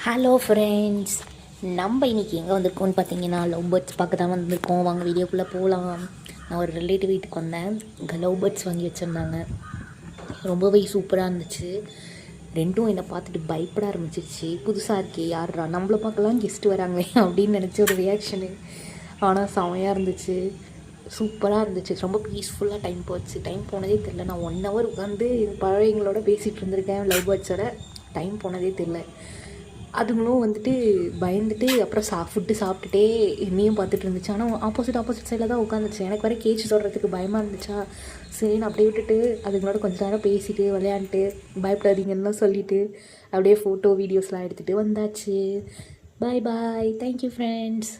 Hello friends, நம்ம இன்றைக்கி எங்கே வந்திருக்கோம்னு பார்த்தீங்கன்னா லவ் பேர்ட்ஸ் பார்க்க தான் வந்திருக்கோம். வாங்க வீடியோக்குள்ளே போகலாம். நான் ஒரு ரிலேட்டிவ் வீட்டுக்கு வந்தேன். இங்கே லவ் பேர்ட்ஸ் வாங்கி வச்சுருந்தாங்க. ரொம்பவே சூப்பராக இருந்துச்சு. ரெண்டும் என்னை பார்த்துட்டு பயப்பட ஆரம்பிச்சிருச்சு. புதுசாக இருக்கே, யார்ரா நம்மளை பார்க்கலாம் கெஸ்ட்டு வராங்களே அப்படின்னு நினச்ச ஒரு ரியாக்ஷனு. ஆனால் செமையாக இருந்துச்சு, சூப்பராக இருந்துச்சு. ரொம்ப பீஸ்ஃபுல்லாக டைம் போச்சு. டைம் போனதே தெரில. நான் 1 hour உட்காந்து பழையங்களோட பேசிகிட்டு இருந்திருக்கேன். லவ் பேர்ட்ஸோட டைம் போனதே தெரில. அதுங்களும் வந்துட்டு பயந்துட்டு அப்புறம் ஃபுட்டு சாப்பிட்டுட்டே என்னையும் பார்த்துட்டு இருந்துச்சு. ஆனால் ஆப்போசிட் சைடில் தான் உட்காந்துச்சு. எனக்கு வர கேச்சு சொல்கிறதுக்கு பயமாக இருந்துச்சா, சரி நான் அப்படியே விட்டுட்டு அதுங்களோட கொஞ்சம் நேரம் பேசிட்டு விளையாண்டுட்டு பயப்படாதீங்கன்னு சொல்லிவிட்டு அப்படியே ஃபோட்டோ வீடியோஸ்லாம் எடுத்துகிட்டு வந்தாச்சு. Bye bye. Thank you friends.